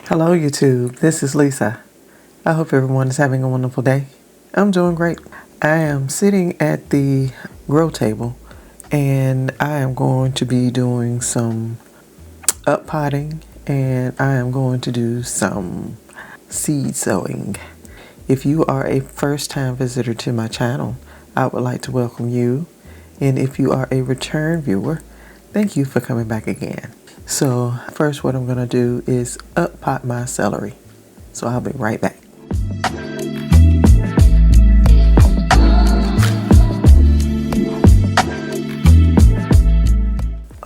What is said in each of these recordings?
Hello YouTube, this is Lisa. I hope everyone is having a wonderful day. I'm doing great. I am sitting at the grow table and I am going to be doing some uppotting and I am going to do some seed sowing. If you are a first time visitor to my channel, I would like to welcome you. And if you are a return viewer, thank you for coming back again. So first what I'm going to do is uppot my celery. So I'll be right back.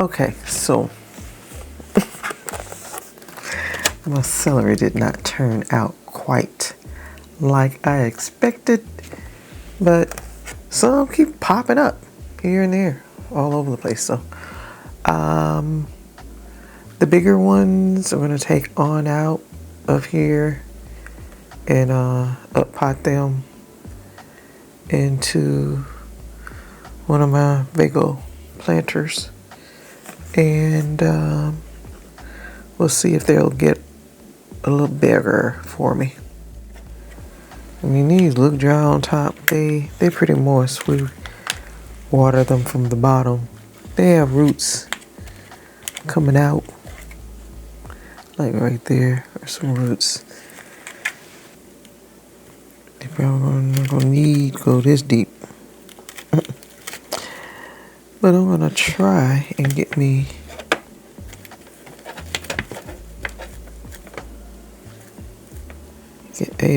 Okay, so my celery did not turn out quite like I expected, but some keep popping up here and there all over the place. So the bigger ones I'm going to take on out of here and uppot them into one of my Vego planters, and we'll see if they'll get a little bigger for me. I mean, these look dry on top. They're pretty moist. We water them from the bottom. They have roots coming out. Like right there are some roots. They probably not gonna need to go this deep. But I'm gonna try and get 8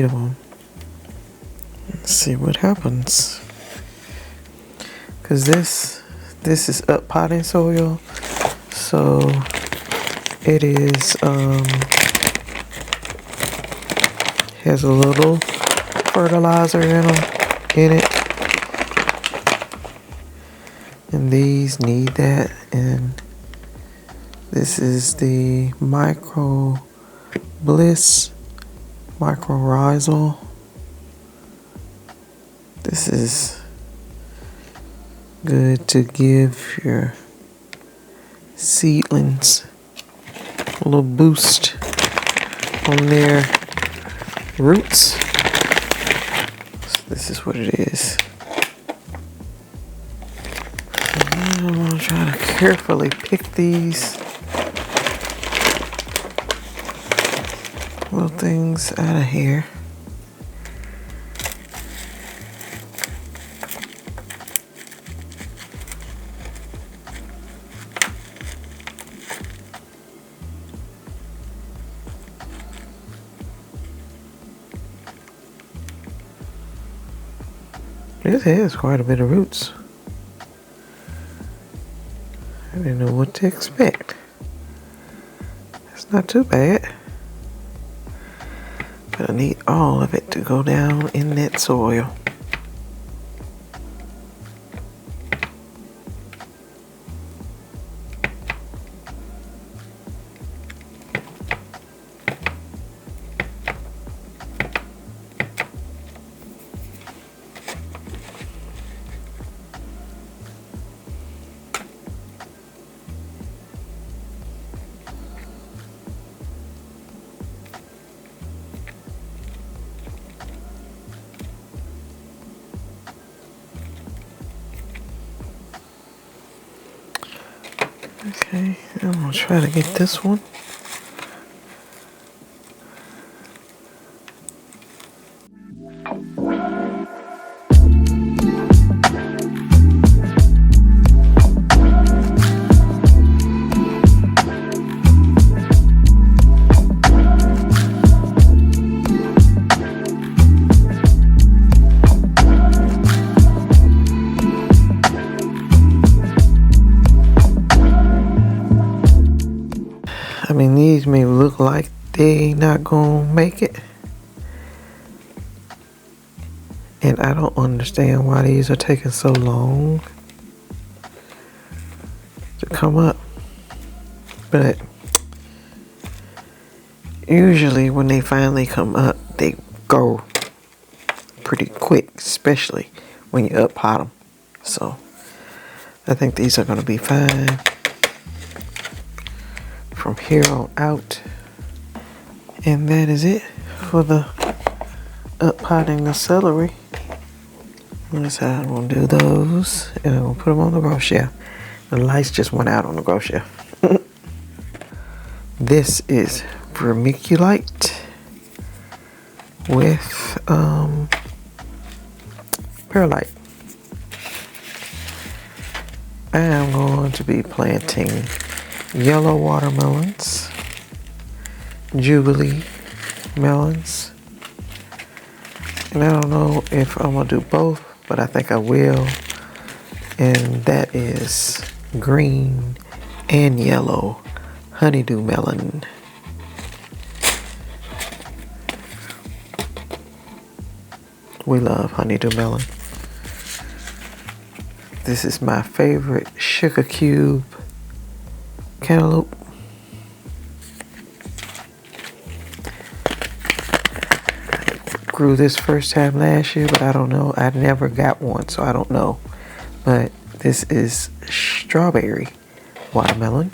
of them. Let's see what happens. Cause this is uppotting soil, so it is has a little fertilizer in it, and these need that. And this is the Reusable. This is good to give your seedlings a little boost on their roots. So this is what it is. I'm going to try to carefully pick these little things out of here. This has quite a bit of roots. I didn't know what to expect. It's not too bad. But I need all of it to go down in that soil. Okay, I'm gonna try to get this one. I mean, these may look like they not gonna make it, and I don't understand why these are taking so long to come up. But usually when they finally come up, they go pretty quick, especially when you uppot them. So I think these are gonna be fine from here on out. And that is it for the uppotting the celery. That's how I'm gonna do those, and I'm gonna put them on the grow shelf. The lights just went out on the grow shelf. This is vermiculite with perlite. I am going to be planting yellow watermelons, Jubilee melons, and I don't know if I'm gonna do both, but I think I will. And that is green and yellow honeydew melon. We love honeydew melon. This is my favorite sugar cube cantaloupe. Grew this first time last year, but I don't know. I never got one, so I don't know. But this is strawberry watermelon.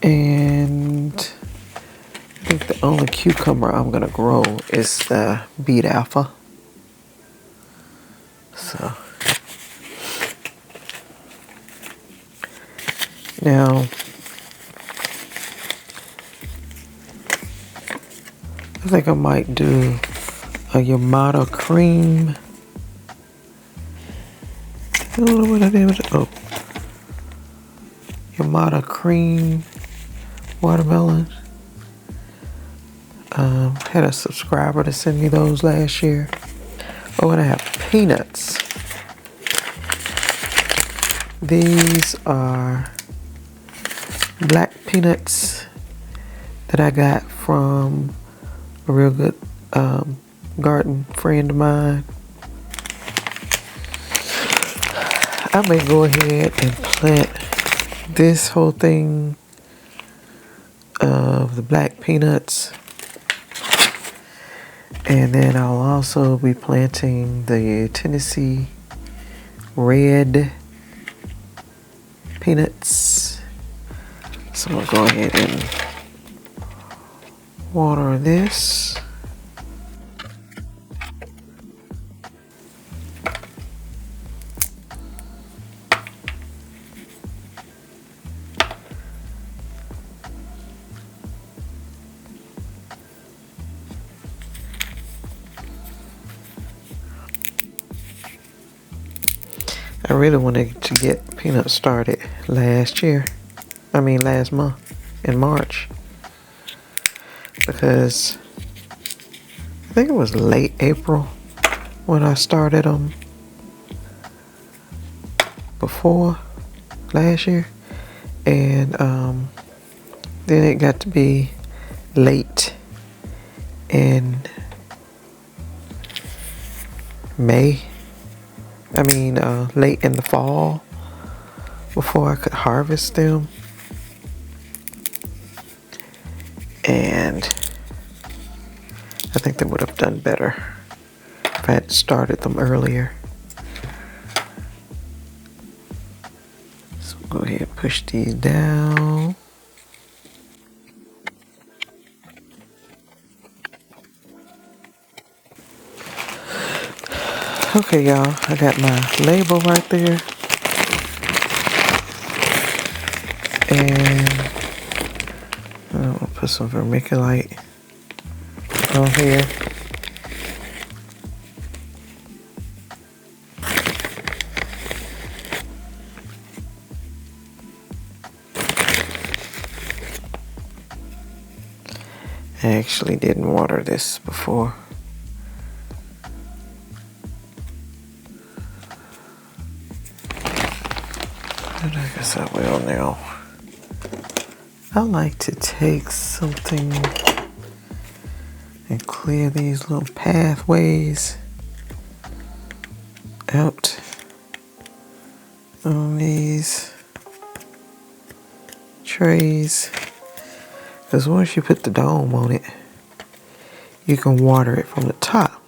And I think the only cucumber I'm gonna grow is the beet alpha. So now I think I might do a Yamada cream. I don't know what I did with it. Oh, Yamada cream watermelon. Had a subscriber to send me those last year. Oh, and I have peanuts. These are black peanuts that I got from a real good garden friend of mine. I may go ahead and plant this whole thing of the black peanuts, and then I'll also be planting the Tennessee red peanuts. So I'll go ahead and water this. I really wanted to get peanuts started last month in March, because I think it was late April when I started them before last year, and then it got to be late in late in the fall before I could harvest them. And I think they would have done better if I had started them earlier. So go ahead and push these down. Okay, y'all, I got my label right there. And I'm gonna put some vermiculite on here. I actually didn't water this before. But I guess I will now. I like to take something and clear these little pathways out on these trays, because once you put the dome on it, you can water it from the top.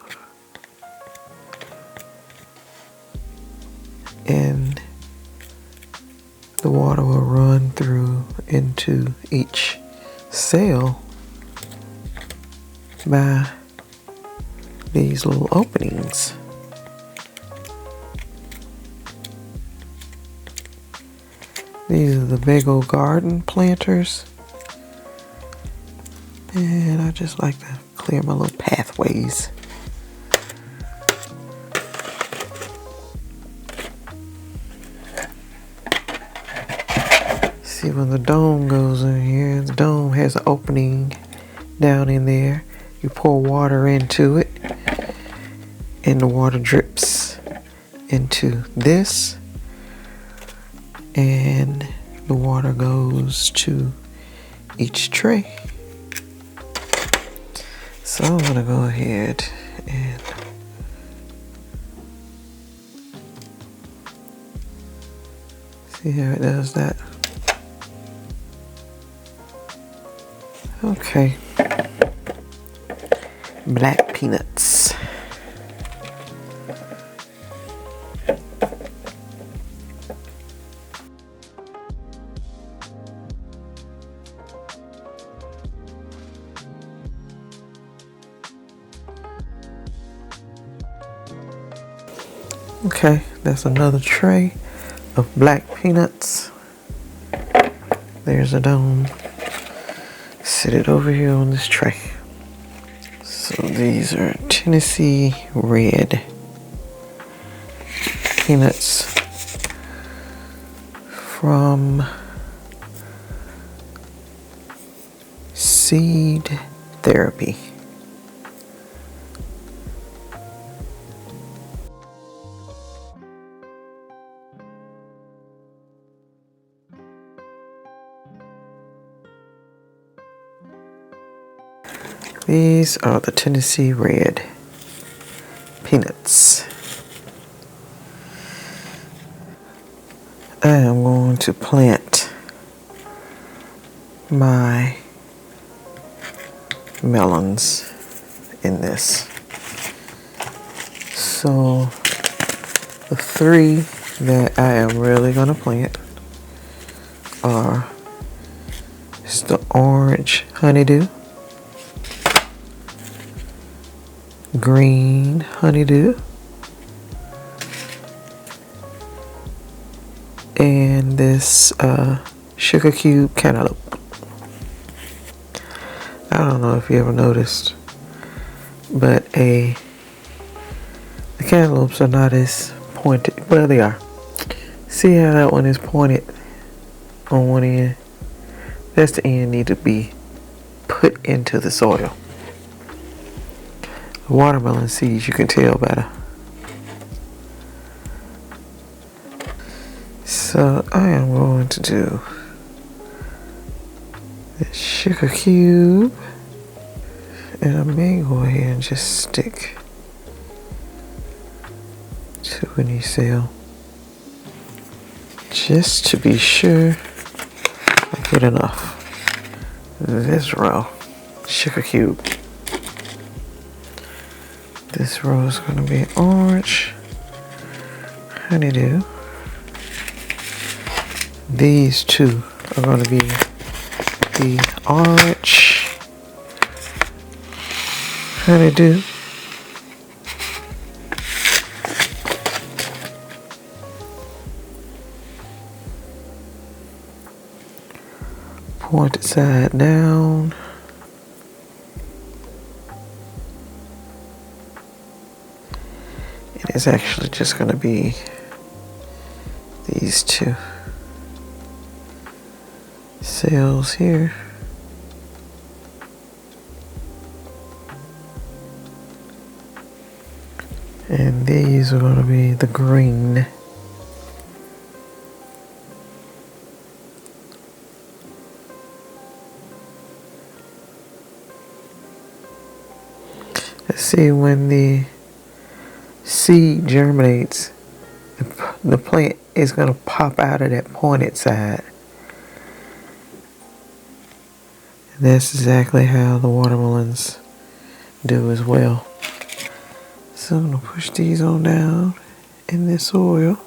And the water will run through into each cell by these little openings. These are the Vego Garden planters. And I just like to clear my little pathways. See, when the dome goes in here, the dome has an opening down in there. You pour water into it, and the water drips into this, and the water goes to each tray. So I'm gonna go ahead and see how it does that. Okay. Black peanuts. Okay, that's another tray of black peanuts. There's a dome. Sit it over here on this tray. So these are Tennessee red peanuts from Seed Therapy. These are the Tennessee red peanuts. I am going to plant my melons in this. So the three that I am really going to plant are just the orange honeydew, green honeydew, and this sugar cube cantaloupe. I don't know if you ever noticed, but the cantaloupes are not as pointed. Well, they are. See how that one is pointed on one end? That's the end need to be put into the soil. Watermelon seeds, you can tell better. So I am going to do the sugar cube, and I may go ahead and just stick to any cell just to be sure I get enough. This row, sugar cube. This row is going to be orange honeydew. These two are going to be the orange honeydew. Point it side down. And it's actually just going to be these two cells here. And these are going to be the green. Let's see, when the seed germinates, the plant is going to pop out of that pointed side. And that's exactly how the watermelons do as well. So I'm going to push these on down in this soil.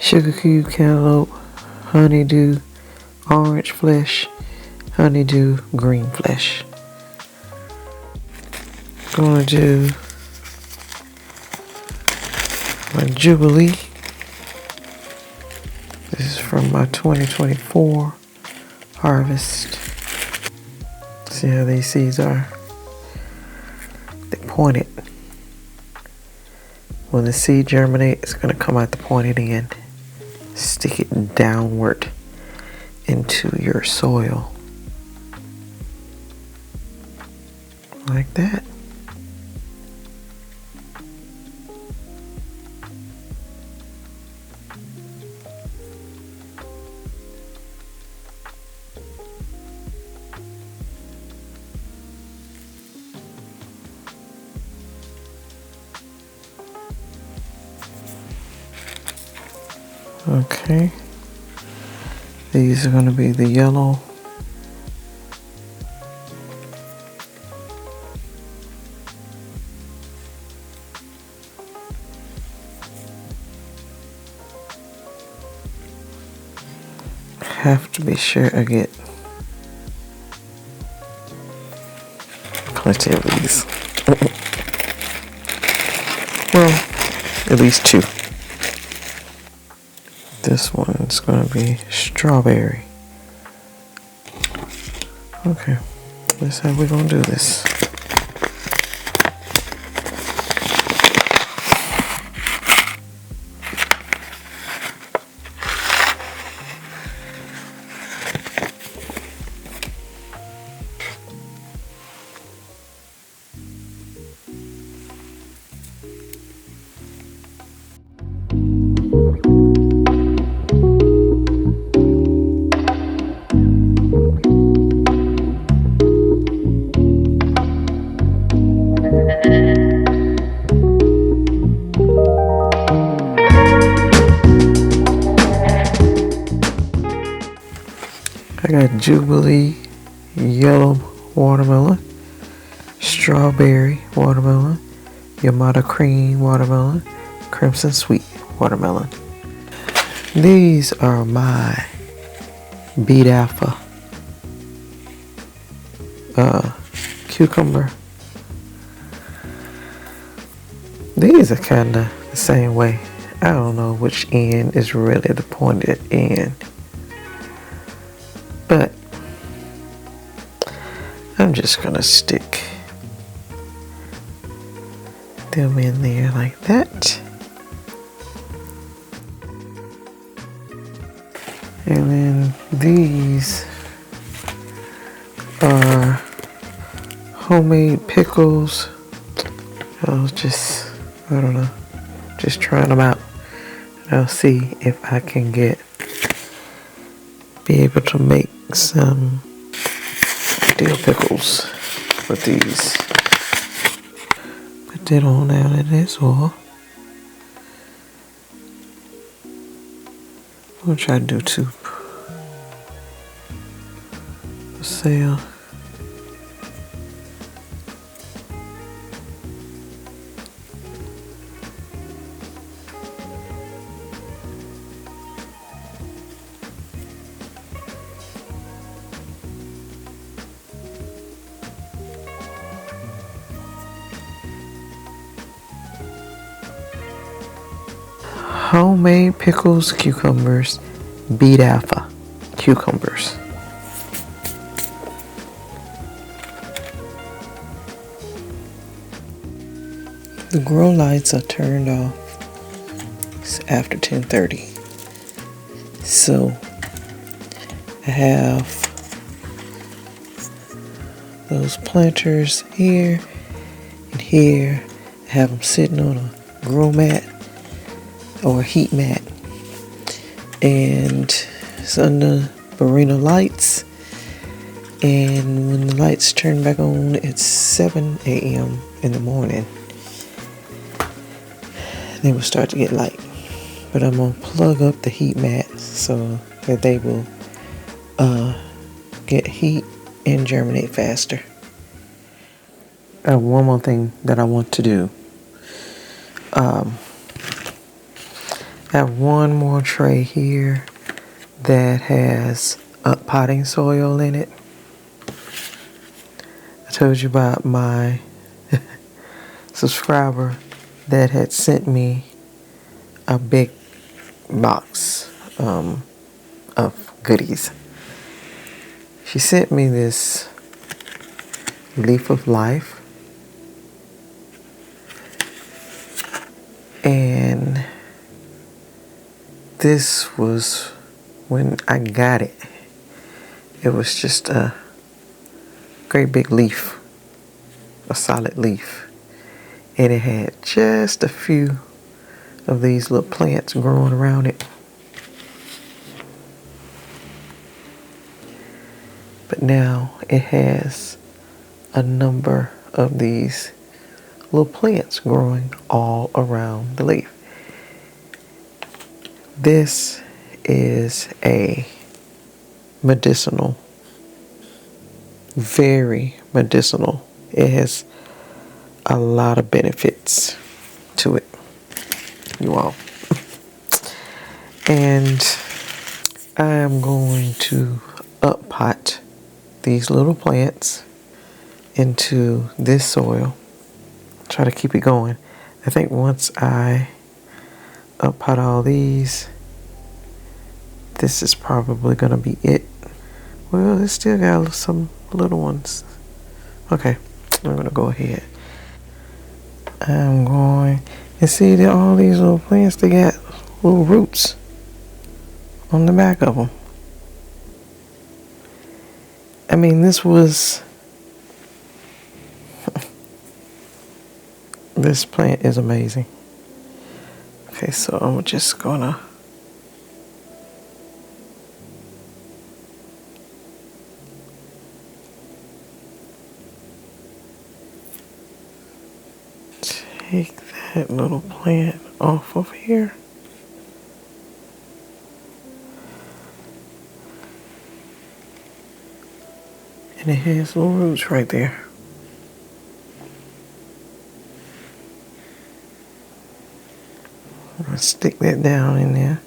sugar cube cantaloupe, honeydew, orange flesh, honeydew, green flesh. Gonna do my Jubilee. This is from my 2024 harvest. See how these seeds are? They're pointed. When the seed germinates, it's going to come out the pointed end. Stick it downward into your soil. Like that. Okay, these are going to be the yellow. Have to be sure I get plenty of these. Well, at least two. This one's going to be strawberry. Okay, that's how we're going to do this. I got Jubilee yellow watermelon, strawberry watermelon, Yamada cream watermelon, crimson sweet watermelon. These are my beet alpha cucumber. These are kind of the same way. I don't know which end is really the pointed end, but I'm just gonna stick them in there like that. And then these are homemade pickles. I was just, I don't know, just trying them out. I'll see if I can be able to make some dill pickles with these. Put that on down in this oil. I'm gonna try to do two for sale. Homemade pickles, cucumbers, beet alpha cucumbers. The grow lights are turned off. It's after 10:30. So I have those planters here and here. I have them sitting on a grow mat or a heat mat, and it's under Barrina lights, and when the lights turn back on, it's 7 a.m. in the morning. They will start to get light, but I'm gonna plug up the heat mat so that they will get heat and germinate faster. One more thing that I want to do. I have one more tray here that has uppotting soil in it. I told you about my subscriber that had sent me a big box of goodies. She sent me this leaf of life, and this was when I got it. It was just a great big leaf, a solid leaf, and it had just a few of these little plants growing around it. But now it has a number of these little plants growing all around the leaf. This is a medicinal, very medicinal. It has a lot of benefits to it, you all. And I am going to uppot these little plants into this soil. Try to keep it going. I think once I uppot all these, this is probably going to be it. Well, it's still got some little ones. Okay, I'm going to go ahead. I'm going, and see that all these little plants, they got little roots on the back of them. I mean, this was, this plant is amazing. Okay, so I'm just gonna take that little plant off of here. And it has little roots right there. I'm gonna stick that down in there.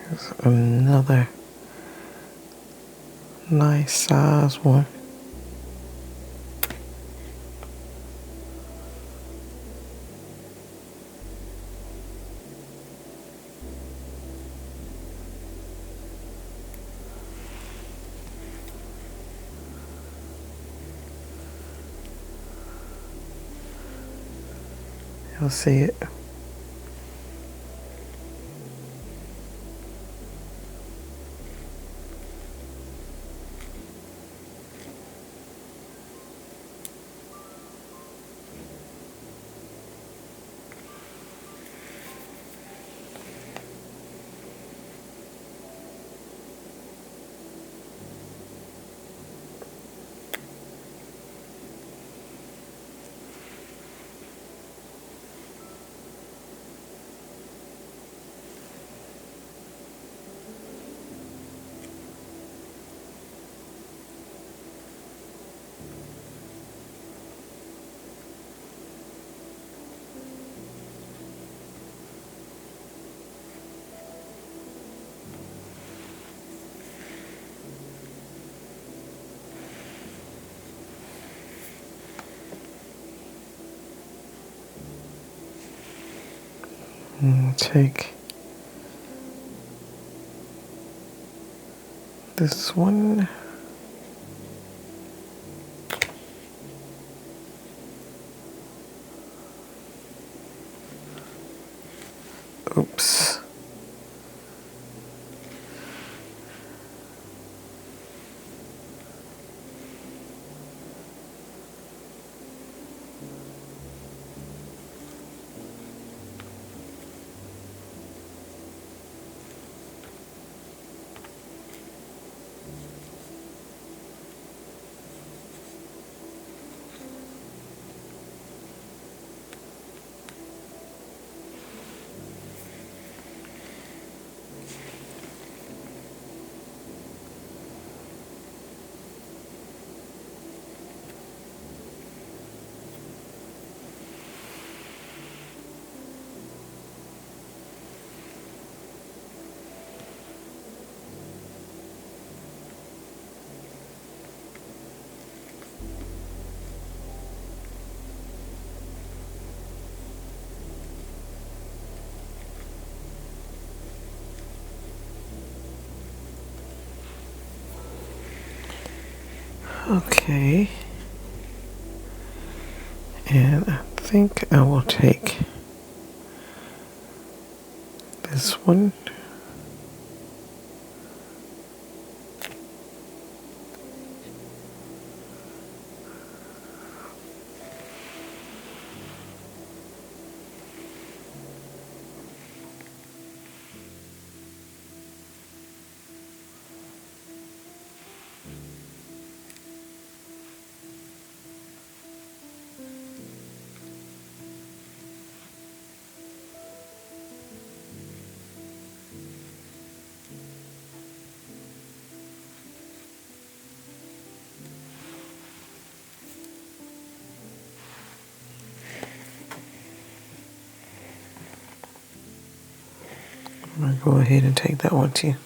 Here's another nice size one. You'll see it. Take this one. Oops. Okay. And I think I will take this one. I'm going to go ahead and take that one too.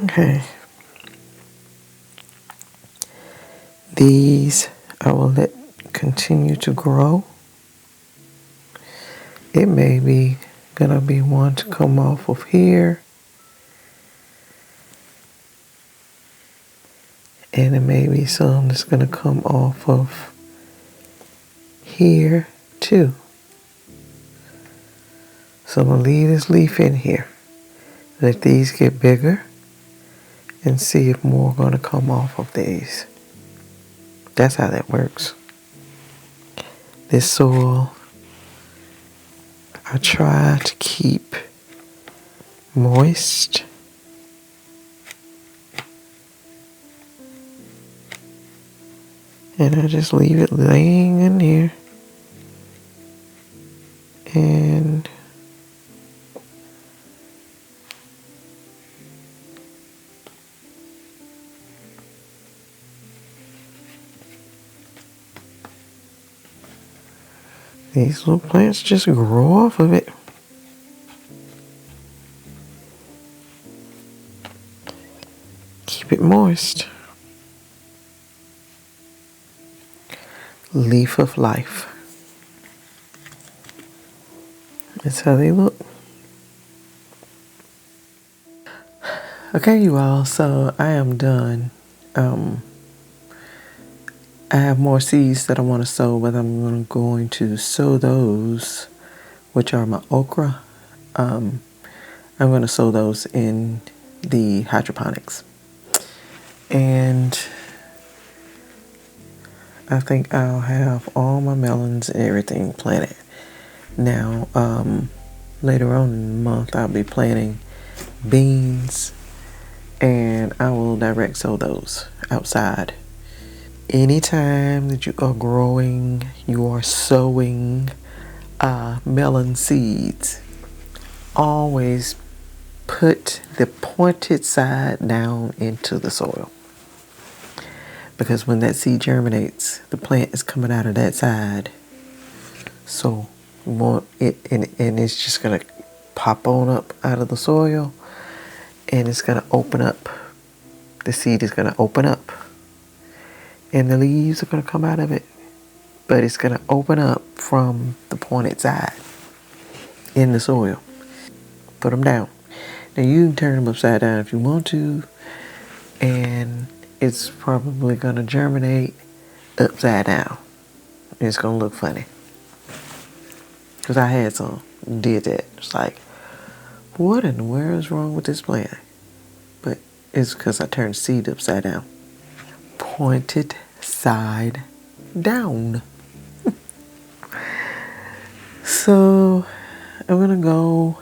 Okay. These I will let continue to grow. It may be gonna be one to come off of here. And it may be some that's gonna come off of here too. So I'm gonna leave this leaf in here. Let these get bigger and see if more are gonna come off of these. That's how that works. This soil, I try to keep moist. And I just leave it laying in here. And these little plants just grow off of it. Keep it moist. Leaf of life. That's how they look. Okay, you all, so I am done. I have more seeds that I want to sow, but I'm going to sow those, which are my okra. I'm going to sow those in the hydroponics. And I think I'll have all my melons and everything planted. Now, later on in the month, I'll be planting beans, and I will direct sow those outside. Anytime that you are growing, you are sowing melon seeds, always put the pointed side down into the soil. Because when that seed germinates, the plant is coming out of that side. So you want it, and it's just going to pop on up out of the soil, and it's going to open up. The seed is going to open up, and the leaves are going to come out of it. But it's going to open up from the pointed side in the soil. Put them down. Now you can turn them upside down if you want to, and it's probably going to germinate upside down. It's going to look funny. Because I had some did that. It's like, what in the world is wrong with this plant? But it's because I turned seed upside down. Pointed side down. So I'm going to go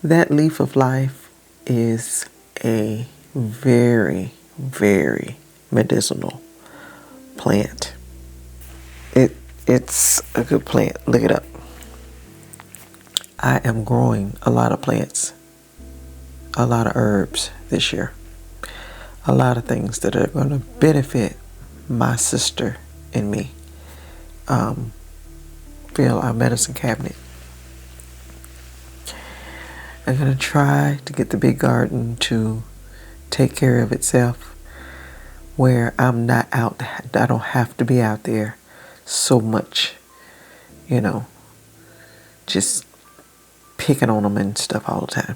That leaf of life is a very, very medicinal plant. It's a good plant. Look it up. I am growing a lot of plants, a lot of herbs this year, a lot of things that are going to benefit my sister and me. Fill our medicine cabinet. I'm going to try to get the big garden to take care of itself, where I'm not out, I don't have to be out there so much, just picking on them and stuff all the time.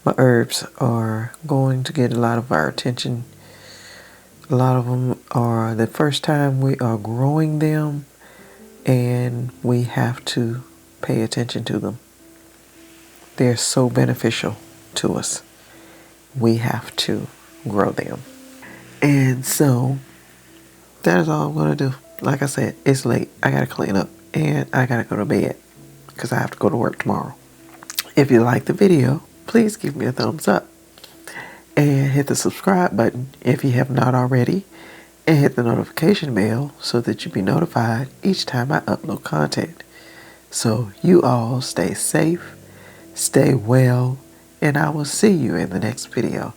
My herbs are going to get a lot of our attention. A lot of them are the first time we are growing them, and we have to pay attention to them. They're so beneficial to us. We have to grow them. And so that is all I'm going to do. Like I said, it's late. I got to clean up and I got to go to bed because I have to go to work tomorrow. If you like the video, please give me a thumbs up and hit the subscribe button if you have not already, and hit the notification bell so that you be notified each time I upload content. So you all stay safe, stay well, and I will see you in the next video.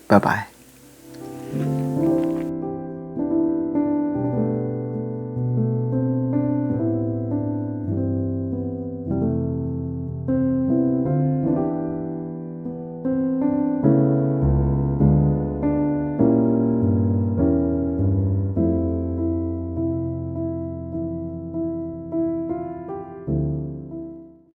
Bye-bye.